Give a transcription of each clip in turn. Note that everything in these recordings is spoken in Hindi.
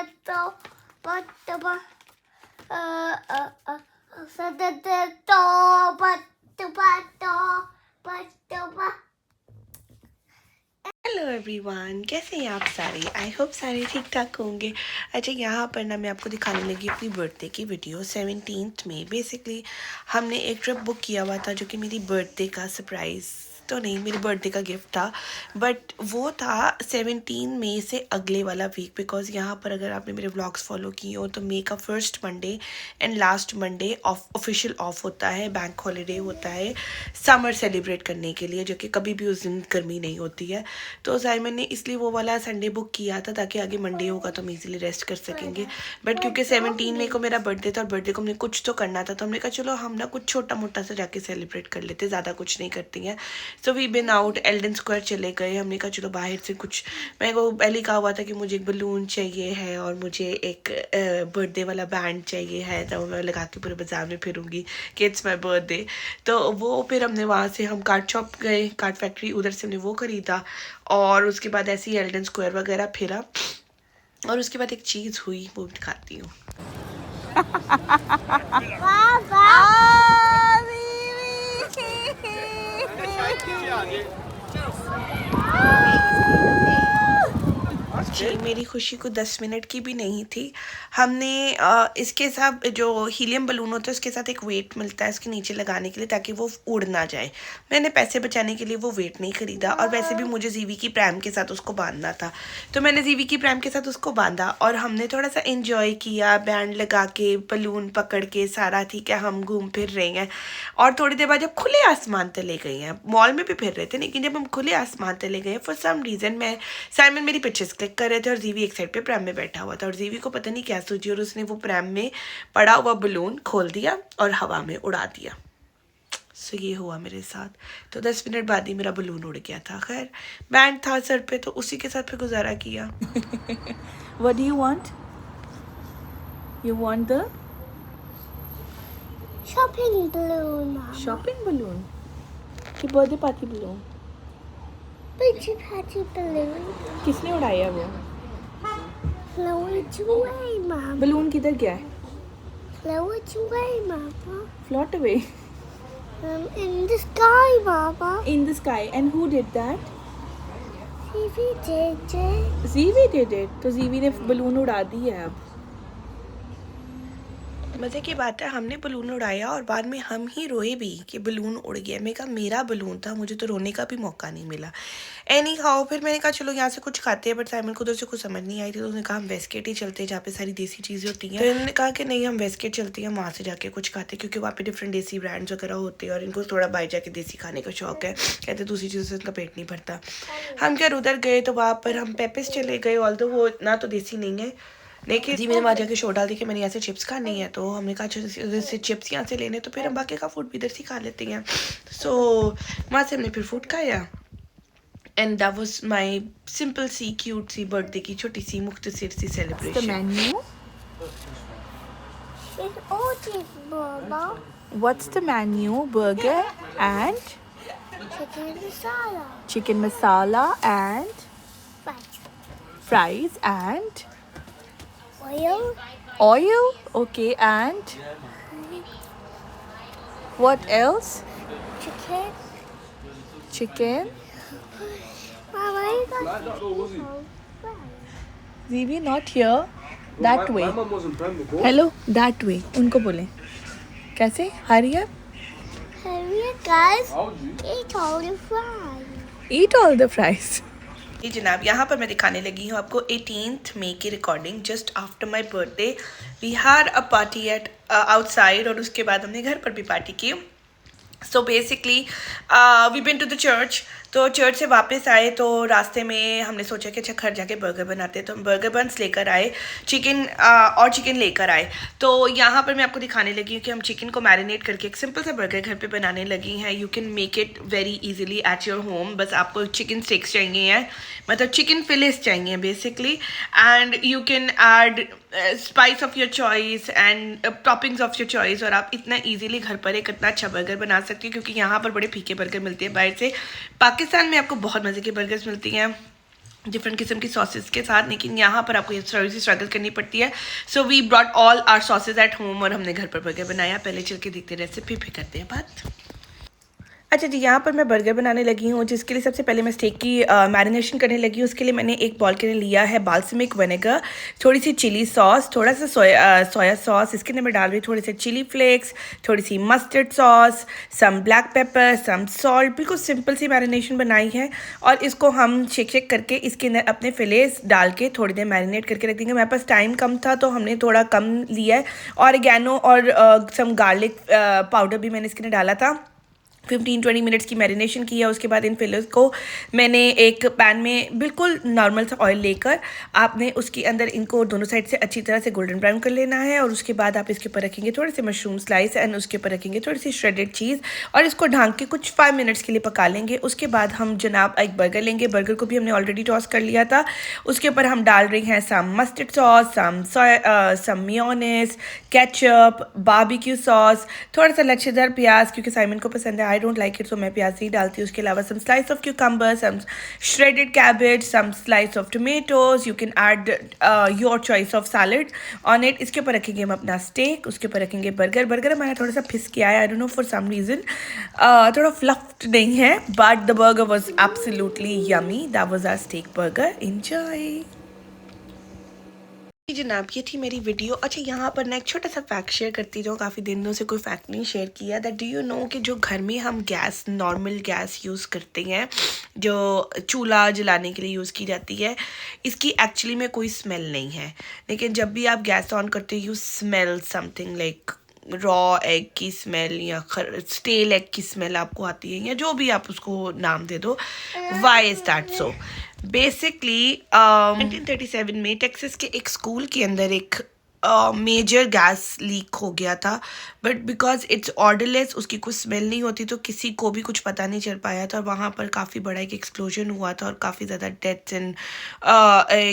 हेलो एवरीवन, कैसे हैं आप सारे? आई होप सारे ठीक ठाक होंगे। अच्छा, यहाँ पर ना मैं आपको दिखाने लगी अपनी बर्थडे की वीडियो 17th में। बेसिकली हमने एक ट्रिप बुक किया हुआ था जो कि मेरी बर्थडे का सरप्राइज़ तो नहीं, मेरी बर्थडे का गिफ्ट था, बट वो था 17 मई से अगले वाला वीक। बिकॉज यहाँ पर अगर आपने मेरे व्लॉग्स फॉलो किए हो तो मई का first Monday and last Monday official of होता है, बैंक हॉलीडे होता है समर सेलिब्रेट करने के लिए, जो कि कभी भी उस दिन गर्मी नहीं होती है। तो साइमन ने इसलिए वो वाला संडे बुक किया था ताकि आगे मंडे होगा तो हम इजीली रेस्ट कर सकेंगे। बट क्योंकि 17 मई को मेरा बर्थडे था और बर्थडे को हमने कुछ तो करना था, तो हमने कहा चलो हम ना कुछ छोटा मोटा सा जाके सेलिब्रेट कर लेते, ज़्यादा कुछ नहीं करती हैं। So we been out, Eldon Square चले गए। हमने कहा चलो बाहर से कुछ, मेरे को पहले कहा हुआ था कि मुझे एक बलून चाहिए है और मुझे एक बर्थडे वाला बैंड चाहिए है, तो मैं लगा के पूरे बाजार में फिरूंगी कि इट्स माई बर्थडे। तो वो फिर हमने वहाँ से हम कार्ड शॉप गए, कार्ड फैक्ट्री, उधर से हमने वो ख़रीदा और उसके बाद ऐसे ही एल्डन स्क्वायर वगैरह फिरा। और उसके बाद एक चीज़ हुई, वो भी दिखाती हूँ। जी, मेरी खुशी को 10 मिनट की भी नहीं थी। हमने इसके साथ जो हीलियम बलून होता है उसके साथ एक वेट मिलता है इसके नीचे लगाने के लिए ताकि वो उड़ ना जाए। मैंने पैसे बचाने के लिए वो वेट नहीं ख़रीदा और वैसे भी मुझे जीवी की प्रैम के साथ उसको बांधना था, तो मैंने जीवी की प्रैम के साथ उसको बांधा और हमने थोड़ा सा एंजॉय किया, बैंड लगा के, बलून पकड़ के, सारा ठीक है। हम घूम फिर रहे हैं और थोड़ी देर बाद जब खुले आसमान तले गए हैं, मॉल में भी फिर रहे थे लेकिन जब हम खुले आसमान तले गए, फॉर सम रीज़न मैं साइमन मेरी पिक्चर्स क्लिक कर रहे थे और जीवी एक साइड पे प्रैम में बैठा हुआ था और जीवी को पता नहीं क्या सूझी और उसने वो प्रैम में पड़ा हुआ बलून खोल दिया और हवा में उड़ा दिया। सो ये हुआ मेरे साथ। तो 10 मिनट बाद ही मेरा बलून उड़ गया था। खैर बैंड था सर पे तो उसी के साथ फिर गुजारा किया। What do you want? You want the shopping balloon, Mama. shopping balloon? कि birthday party balloon? Birthday party balloon. किसने उड़ाया वो? Flow it away, Mama. Balloon किधर गया है? Flow it away, Mama. Float away In the sky, Mama. in the sky. And who did that? Zivi did it. Zivi did it. तो जीवी ने बलून उड़ा दी है अब। मज़े की बात है, हमने बलून उड़ाया और बाद में हम ही रोए भी कि बलून उड़ गया। मैं कहा मेरा बलून था, मुझे तो रोने का भी मौका नहीं मिला। एनी हाउ फिर मैंने कहा चलो यहाँ से कुछ खाते हैं, बट साइमन को उधर से कुछ समझ नहीं आई थी तो उसने कहा हम वेस्टगेट ही चलते हैं जहाँ पे सारी देसी चीज़ें होती हैं। तो इन्होंने कहा कि नहीं हम वेस्टगेट चलते हैं, वहाँ से जाके कुछ खाते हैं क्योंकि वहाँ पे डिफरेंट देसी ब्रांड्स वगैरह होते हैं और इनको थोड़ा बाहर जाके देसी खाने का शौक है। कहते दूसरी चीज़ों से इनका पेट नहीं भरता। हम क्या उधर गए तो वहाँ पर हम पेपिस चले गए, ऑल्दो वो इतना तो देसी नहीं है लेकिन जी मैंने वहाँ जाके शो डाल दी कि मैंने यहाँ से चिप्स खानी है, तो हमने कहा उधर से चिप्स यहाँ से लेने तो फिर हम बाकी का फूड भी इधर से खा लेते हैं। सो वहाँ से हमने फिर फूड खाया and that was my simple सी क्यूट सी बर्थडे की छोटी सी मुख्तसर सी The celebration. menu? It's orange, Mama. What's the menu? Burger and Chicken masala. chicken masala and Right. fries and Oil. oil. Okay, and what else? Chicken. Chicken. Mama, you got Zivi, not here. That way. My mum wasn't prem before. Hello, that way. उनको बोले कैसे? Hurry up. Hurry up, guys. How old are you? Eat all the fries. Eat all the fries. जी जनाब, यहाँ पर मैं दिखाने लगी हूँ आपको 18th मई की recording just after my birthday. We had a party at outside और उसके बाद हमने घर पर भी पार्टी की। So basically we been to the church. तो चर्च से वापस आए तो रास्ते में हमने सोचा कि अच्छा घर जाके बर्गर बनाते हैं, तो हम बर्गर बन्स लेकर आए, चिकन लेकर आए। तो यहाँ पर मैं आपको दिखाने लगी हूँ कि हम चिकन को मैरिनेट करके एक सिंपल सा बर्गर घर पे बनाने लगी हैं। You can make it very easily at your home. बस आपको चिकन स्टिक्स चाहिए हैं, मतलब चिकन फिलेस चाहिए basically, and you can add spice of your choice and toppings of your choice, और आप इतना इजीली घर पर एक इतना अच्छा बर्गर बना सकती हो क्योंकि यहाँ पर बड़े फीके बर्गर मिलते हैं बाहर से। पाकिस्तान में आपको बहुत मज़े के बर्गर्स मिलती हैं डिफरेंट किस्म की सॉसेस के साथ, लेकिन यहाँ पर आपको ये थोड़ी सी स्ट्रगल करनी पड़ती है. So we brought all our sausage at home और हमने घर पर बर्गर बनाया. पहले चल के देखते रेसिपी, फिर करते हैं बात. अच्छा जी, यहाँ पर मैं बर्गर बनाने लगी हूँ, जिसके लिए सबसे पहले मैं स्टेक की मैरिनेशन करने लगी हूँ. उसके लिए मैंने एक बॉल के लिए लिया है बाल्समिक विनेगर, थोड़ी सी चिली सॉस, थोड़ा सा सोया सॉस. इसके अंदर मैं डाल रही हूँ थोड़े से चिली फ्लेक्स, थोड़ी सी mustard sauce, some black pepper, some salt. बिल्कुल सिंपल सी मैरिनेशन बनाई है. और इसको हम शेक करके इसके अंदर अपने फिलेस डाल के थोड़ी देर मैरिनेट करके रख देंगे. मेरे पास टाइम कम था तो हमने थोड़ा कम लिया है. ऑरिगैनो और सम गार्लिक पाउडर भी मैंने इसके अंदर डाला था. 15-20 मिनट्स की मैरिनेशन की है. उसके बाद इन फिलर्स को मैंने एक पैन में बिल्कुल नॉर्मल सा ऑयल लेकर आपने उसके अंदर इनको दोनों साइड से अच्छी तरह से गोल्डन ब्राउन कर लेना है. और उसके बाद आप इसके ऊपर रखेंगे थोड़े से मशरूम स्लाइस एंड उसके ऊपर रखेंगे थोड़ी सी श्रेडेड चीज़ और इसको ढांक के कुछ 5 मिनट्स के लिए पका लेंगे. उसके बाद हम जनाब एक बर्गर लेंगे. बर्गर को भी हमने ऑलरेडी टॉस कर लिया था. उसके ऊपर हम डाल रहे हैं some mustard sauce, some mayonnaise, ketchup, barbecue sauce, थोड़ा सा लच्छेदार प्याज क्योंकि साइमन को पसंद है. I don't like it, so मैं प्याज नहीं डालती. उसके अलावा some slice of cucumber, some shredded cabbage, some slice of tomatoes. You can add your choice of salad on it. इसके ऊपर रखेंगे हम अपना स्टेक. उसके ऊपर रखेंगे बर्गर. बर्गर हमारा थोड़ा सा फिस किया है, I don't know for some reason, थोड़ा फ्लफ्ड नहीं है, but the burger was absolutely yummy. That was our steak burger. Enjoy. जी जनाब, ये थी मेरी वीडियो. अच्छा, यहाँ पर ना एक छोटा सा फैक्ट शेयर करती जाऊँ. काफ़ी दिनों से कोई फैक्ट नहीं शेयर किया. दैट डू यू नो कि जो घर में हम गैस, नॉर्मल गैस यूज़ करते हैं, जो चूल्हा जलाने के लिए यूज़ की जाती है, इसकी एक्चुअली में कोई स्मेल नहीं है. लेकिन जब भी आप गैस ऑन करते हो, you smell something like raw egg की स्मेल या स्टेल एग की स्मेल आपको आती है, या जो भी आप उसको नाम दे दो. Why is that so? Basically 1937 में टेक्सास के एक स्कूल के अंदर एक मेजर गैस लीक हो गया था. बट बिकॉज इट्स ऑर्डरलेस, उसकी कुछ स्मेल नहीं होती, तो किसी को भी कुछ पता नहीं चल पाया था. वहाँ पर काफ़ी बड़ा एक एक्सप्लोजन हुआ था और काफ़ी ज़्यादा डेथ्स एंड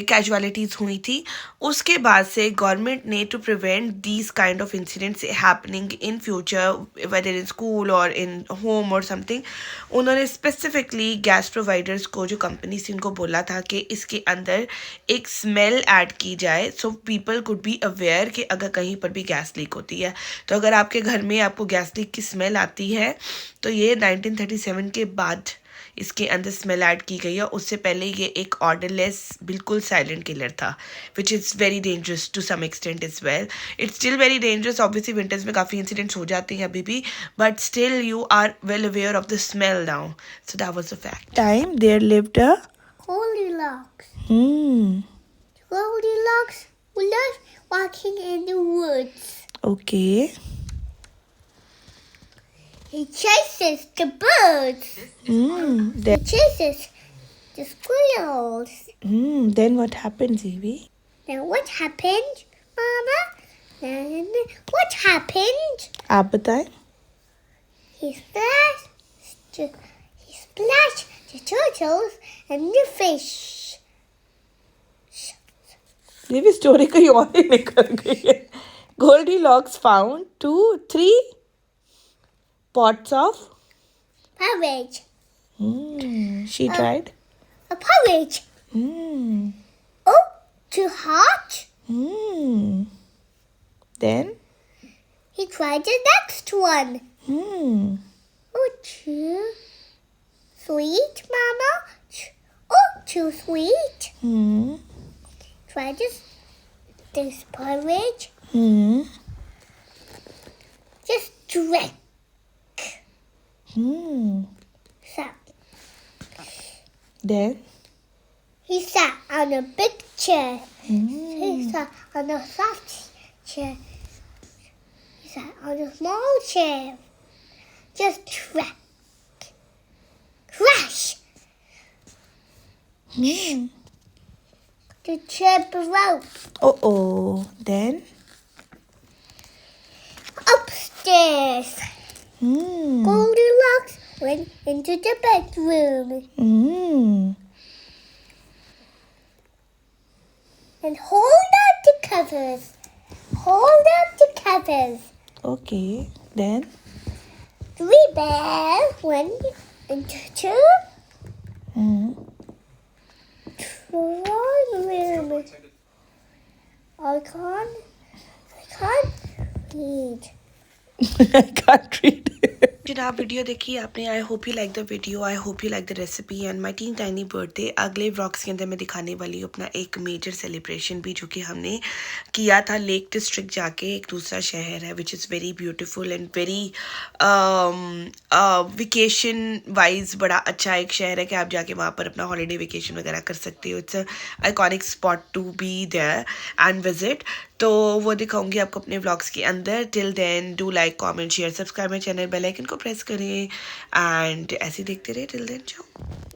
कैजुअलिटीज़ हुई थी. उसके बाद से गवर्नमेंट ने to prevent these kind of incidents happening in future, whether in school और इन होम और समथिंग, उन्होंने स्पेसिफिकली गैस प्रोवाइडर्स को, जो कंपनी से, उनको बोला था कि इसके अंदर एक स्मेल ऐड की जाए, so people could be aware कि अगर कहीं पर भी गैस लीक होती है. तो अगर आपके घर में आपको गैस लीक की स्मेल आती है, तो ये 1937 के बाद इसके अंदर स्मेल ऐड की गई है. उससे पहले ये एक ऑर्डरलेस, बिल्कुल साइलेंट किलर था, which is very dangerous to some extent is well. It's still very dangerous. Obviously winters में काफ़ी इंसिडेंट्स हो जाते हैं अभी भी, but still you are well aware of the smell now. So that was a fact. Time there lived a Goldilocks. Goldilocks loves walking in the woods. Okay. He chases the birds. He chases the squirrels. Then what happens, Evie? Now what happened, Mama? Then what happened? आप बताएं. He splashed the turtles and the fish. ये भी स्टोरी कहीं और ही निकल गई है. Goldilocks found 3 pots of Porridge. she tried. A porridge. Oh, too hot? Then He tried the next one. Oh, too sweet, Mama. Oh, too sweet. Try this porridge. Just drink. So then he sat on a big chair. He sat on a soft chair. He sat on a small chair. Just track. Crash! The chair broke. Oh. Then Upstairs. Goldilocks went into the bedroom and hold up the covers. Hold up the covers. Okay. Then 3 bears went into I can't read. I can't read. जनाब वीडियो देखिए आपने. I hope you like the video, I hope you like the recipe and my tin tiny birthday. अगले व्लॉग्स के अंदर मैं दिखाने वाली हूँ अपना एक मेजर सेलिब्रेशन भी जो कि हमने किया था लेक डिस्ट्रिक्ट जाके. एक दूसरा शहर है विच is very beautiful and very vacation wise बड़ा अच्छा एक शहर है कि आप जाके वहाँ पर अपना हॉलीडे वेकेशन वगैरह कर सकते हो. It's iconic spot to be there and visit. तो वो दिखाऊंगी आपको अपने व्लॉग्स के अंदर. Till then do like comment share subscribe my channel, bell icon को प्रेस करें एंड ऐसे देखते रहे. टिल देन जाओ.